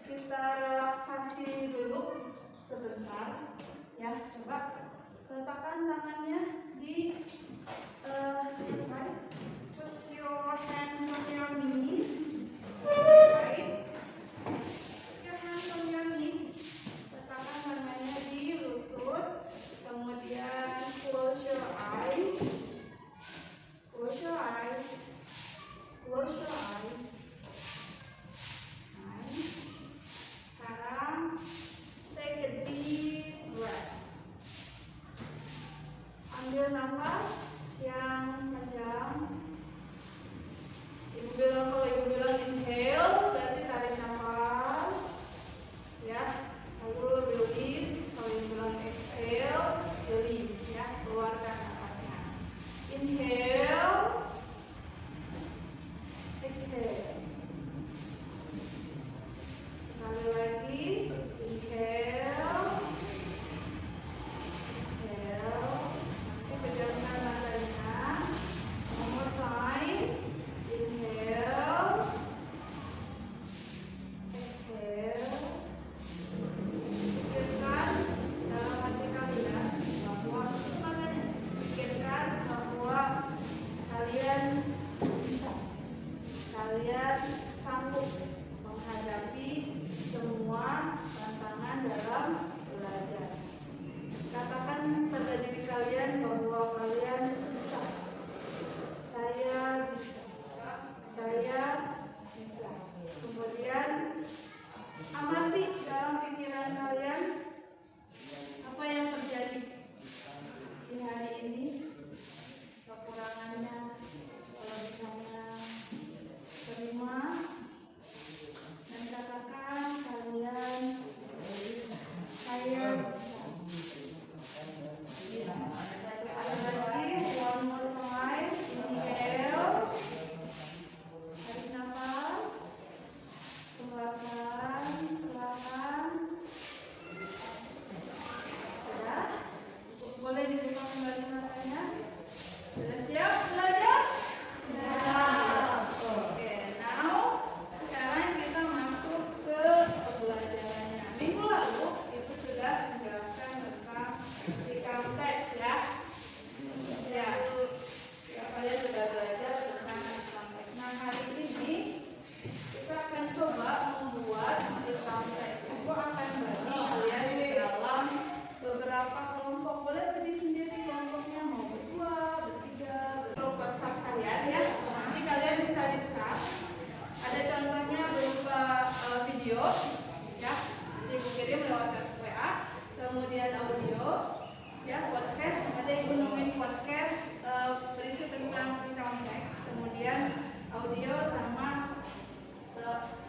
kita relaksasi dulu sebentar ya. Coba letakkan tangannya di right. Put your hands on your knees. Right. Put your hands on your knees. Letakkan tangannya di lutut. Kemudian close your eyes. Close your eyes. Close your eyes. Nice. Sekarang take a deep breath. Ambil nafas yang panjang. Kalau ibu bilang inhale, berarti tarik nafas, ya. Lalu release. Kalau ibu bilang exhale, release, ya. Keluarkan nafasnya. Inhale, exhale. Sekali lagi, inhale, exhale. Masih pejamkan matanya. One more time. Inhale, exhale. Pikirkan dalam hati kalian bahwa pikirkan bahwa kalian bisa, kalian sanggup menghadapi semua tantangan dalam belajar. Katakan pada diri kalian bahwa kalian bisa. Saya bisa. Saya bisa. Kemudian amati dalam pikiran kalian apa yang terjadi di hari ini, kekurangannya, kelebihannya. Terima dan katakan kalian bisa. Saya bisa. Satu kali lagi, one more time. Inhale, tarik nafas, keluarkan perlahan. Sudah? Boleh dibuka kembali matanya. Sudah siap belajar? Siap. Oke, now sekarang kita masuk ke pembelajarannya. Minggu lalu itu sudah menjelaskan tentang recap text, ya. Ya, kalian sudah belajar tentang recap text. Nah, hari ini kita akan coba membuat recap text. Ibu akan bagi kalian ke dalam beberapa kelompok. Boleh berdiri sendiri kelompoknya, mau berdua, bertiga, grup WhatsApp kalian, ya. Nanti kalian bisa discuss. Ada contohnya berupa video, ya. Ibu kirim lewat WA. Kemudian audio, ya, podcast. Ada ibu nemuin podcast berisi tentang recap text. Kemudian audio sama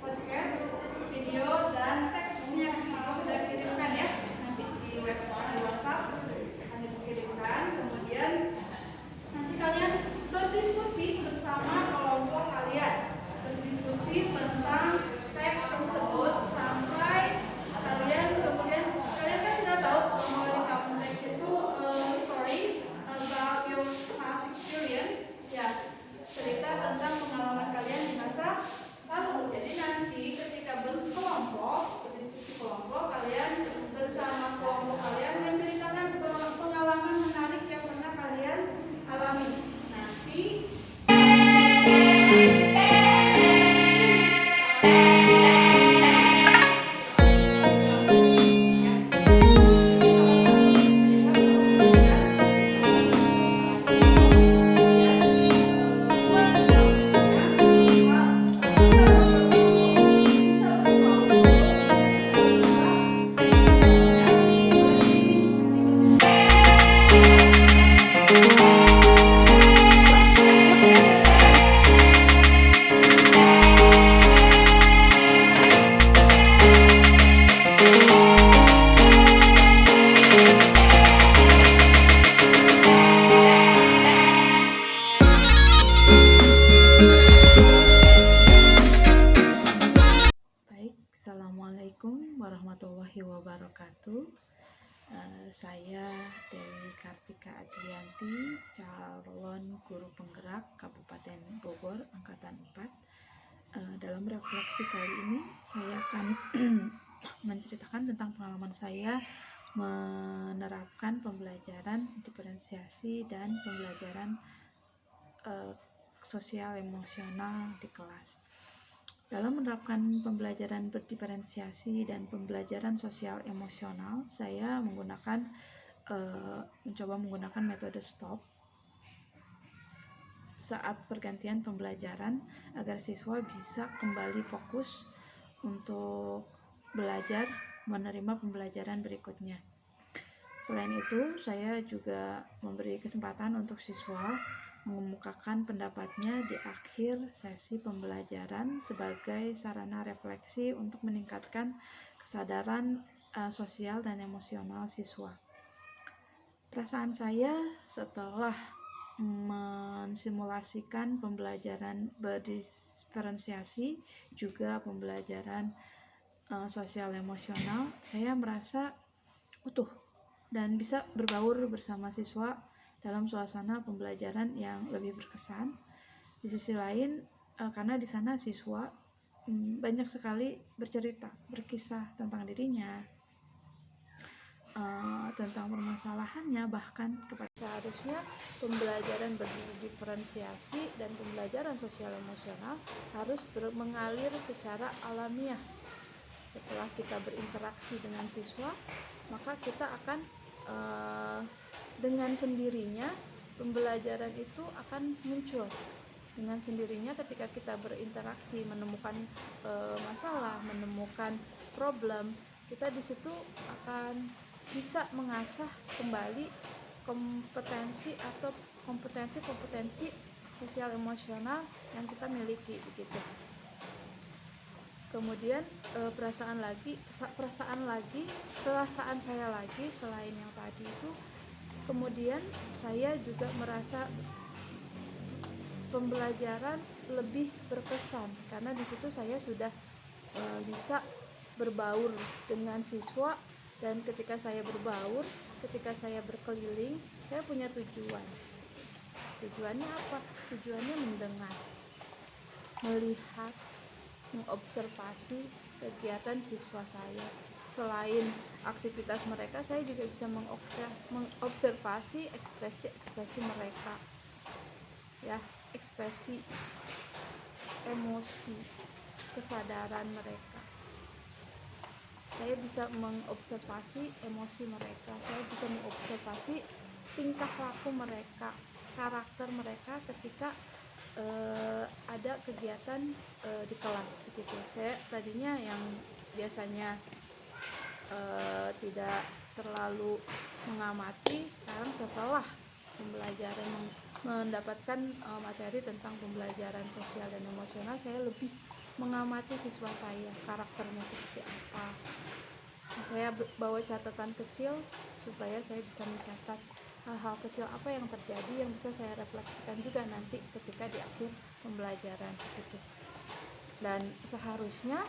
podcast, video dan teksnya aku sudah kirimkan, ya. Nanti di WhatsApp akan ibu kirimkan. Kemudian nanti kalian berdiskusi bersama kelompok kalian, berdiskusi tentang teks tersebut sampai kalian kemudian kan sudah tahu bahwa recap text itu story about your past experience, ya, cerita tentang pengalaman kalian di masa lalu. Jadi nanti ketika berkelompok, berdiskusi kelompok, kalian bersama kelompok kalian menceritakan pengalaman menarik yang pernah kalian alami. Nanti Assalamualaikum warahmatullahi wabarakatuh. Saya Dewi Kartika Adrianti, calon guru penggerak Kabupaten Bogor Angkatan 4. Dalam refleksi kali ini saya akan menceritakan tentang pengalaman saya menerapkan pembelajaran diferensiasi dan pembelajaran sosial emosional di kelas. Dalam menerapkan pembelajaran berdiferensiasi dan pembelajaran sosial emosional, saya mencoba menggunakan metode STOP saat pergantian pembelajaran agar siswa bisa kembali fokus untuk belajar menerima pembelajaran berikutnya. Selain itu, saya juga memberi kesempatan untuk siswa mengemukakan pendapatnya di akhir sesi pembelajaran sebagai sarana refleksi untuk meningkatkan kesadaran sosial dan emosional siswa. Perasaan saya setelah mensimulasikan pembelajaran berdiferensiasi juga pembelajaran sosial emosional, saya merasa utuh dan bisa berbaur bersama siswa dalam suasana pembelajaran yang lebih berkesan. Di sisi lain, karena di sana siswa banyak sekali bercerita, berkisah tentang dirinya, tentang permasalahannya, bahkan kepada seharusnya pembelajaran berdiferensiasi dan pembelajaran sosial emosional harus mengalir secara alamiah. Setelah kita berinteraksi dengan siswa, maka kita akan dengan sendirinya pembelajaran itu akan muncul. Dengan sendirinya ketika kita berinteraksi, menemukan masalah, menemukan problem, kita di situ akan bisa mengasah kembali kompetensi sosial emosional yang kita miliki begitu. Kemudian perasaan saya lagi selain yang tadi itu, kemudian saya juga merasa pembelajaran lebih berkesan karena di situ saya sudah bisa berbaur dengan siswa, dan ketika saya berbaur, ketika saya berkeliling, saya punya tujuan. Tujuannya apa? Tujuannya mendengar, melihat, mengobservasi kegiatan siswa saya. Selain aktivitas mereka, saya juga bisa mengobservasi ekspresi mereka, ya, ekspresi emosi, kesadaran mereka. Saya bisa mengobservasi emosi mereka, saya bisa mengobservasi tingkah laku mereka, karakter mereka ketika ada kegiatan di kelas begitu. Saya tadinya yang biasanya tidak terlalu mengamati, sekarang setelah pembelajaran mendapatkan materi tentang pembelajaran sosial dan emosional, saya lebih mengamati siswa saya, karakternya seperti apa. Saya bawa catatan kecil supaya saya bisa mencatat hal-hal kecil apa yang terjadi yang bisa saya refleksikan juga nanti ketika di akhir pembelajaran gitu. Dan seharusnya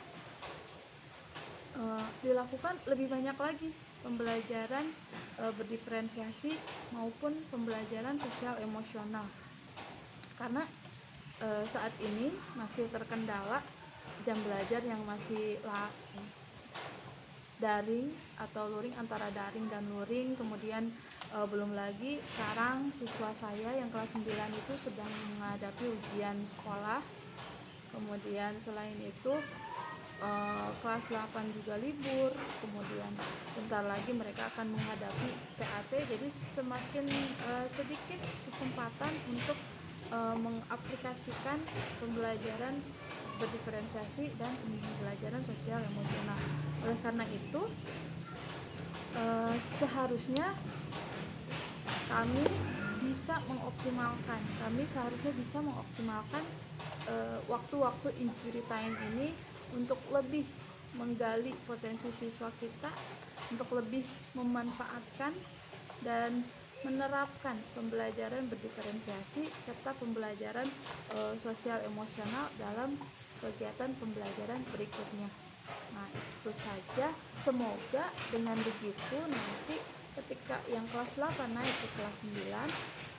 dilakukan lebih banyak lagi pembelajaran berdiferensiasi maupun pembelajaran sosial emosional, karena saat ini masih terkendala jam belajar yang masih daring atau luring, antara daring dan luring. Kemudian belum lagi sekarang siswa saya yang kelas 9 itu sedang menghadapi ujian sekolah. Kemudian selain itu kelas 8 juga libur. Kemudian bentar lagi mereka akan menghadapi PAT. Jadi semakin sedikit kesempatan untuk mengaplikasikan pembelajaran berdiferensiasi dan pembelajaran sosial emosional. Oleh karena itu seharusnya kami seharusnya bisa mengoptimalkan waktu-waktu injury time ini untuk lebih menggali potensi siswa kita, untuk lebih memanfaatkan dan menerapkan pembelajaran berdiferensiasi serta pembelajaran sosial emosional dalam kegiatan pembelajaran berikutnya. Nah, itu saja. Semoga dengan begitu nanti ketika yang kelas 8 naik ke kelas 9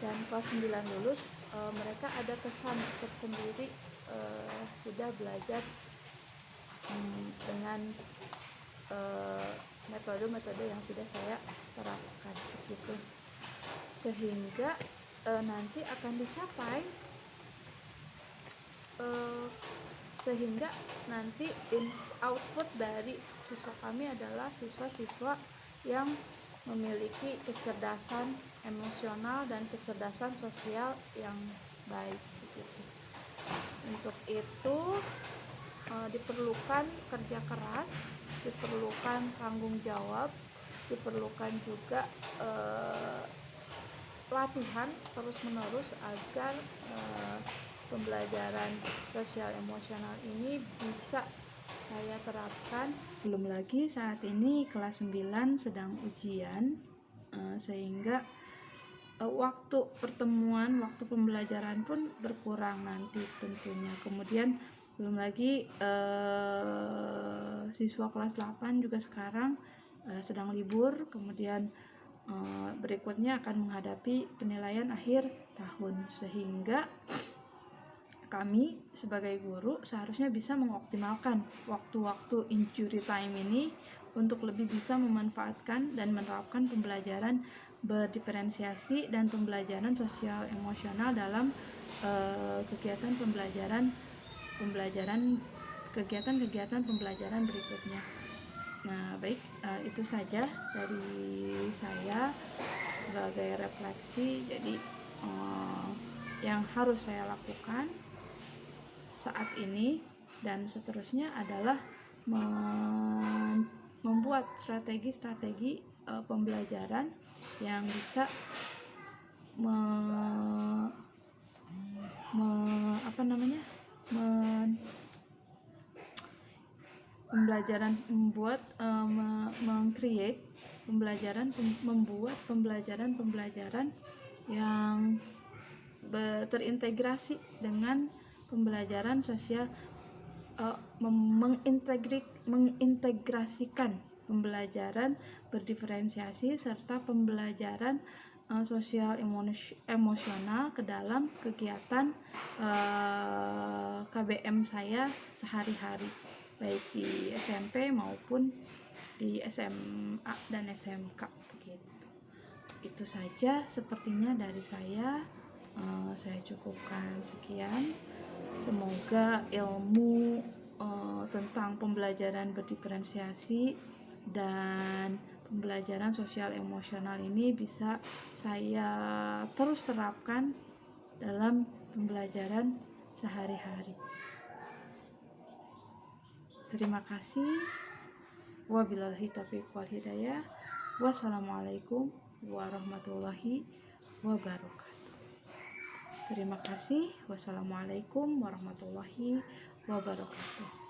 dan kelas 9 lulus, mereka ada kesan tersendiri sudah belajar dengan metode-metode yang sudah saya terapkan begitu, sehingga nanti akan dicapai sehingga nanti output dari siswa kami adalah siswa-siswa yang memiliki kecerdasan emosional dan kecerdasan sosial yang baik begitu. Untuk itu diperlukan kerja keras, diperlukan tanggung jawab, diperlukan juga latihan terus-menerus agar pembelajaran sosial emosional ini bisa saya terapkan. Belum lagi saat ini kelas 9 sedang ujian, sehingga waktu pertemuan, waktu pembelajaran pun berkurang nanti tentunya. Kemudian belum lagi siswa kelas 8 juga sekarang sedang libur, kemudian berikutnya akan menghadapi penilaian akhir tahun, sehingga kami sebagai guru seharusnya bisa mengoptimalkan waktu-waktu injury time ini untuk lebih bisa memanfaatkan dan menerapkan pembelajaran berdiferensiasi dan pembelajaran sosial emosional dalam kegiatan pembelajaran berikutnya. Nah, baik, itu saja dari saya sebagai refleksi. Jadi yang harus saya lakukan saat ini dan seterusnya adalah membuat strategi-strategi pembelajaran yang bisa membuat pembelajaran yang terintegrasi dengan pembelajaran sosial, mengintegrasikan pembelajaran berdiferensiasi serta pembelajaran sosial emosional ke dalam kegiatan KBM saya sehari-hari, baik di SMP maupun di SMA dan SMK begitu. Itu saja sepertinya dari saya. Saya cukupkan sekian. Semoga ilmu tentang pembelajaran berdiferensiasi dan pembelajaran sosial emosional ini bisa saya terus terapkan dalam pembelajaran sehari-hari. Terima kasih. Wabillahi taufiq wal hidayah. Wassalamualaikum warahmatullahi wabarakatuh. Terima kasih. Wassalamualaikum warahmatullahi wabarakatuh.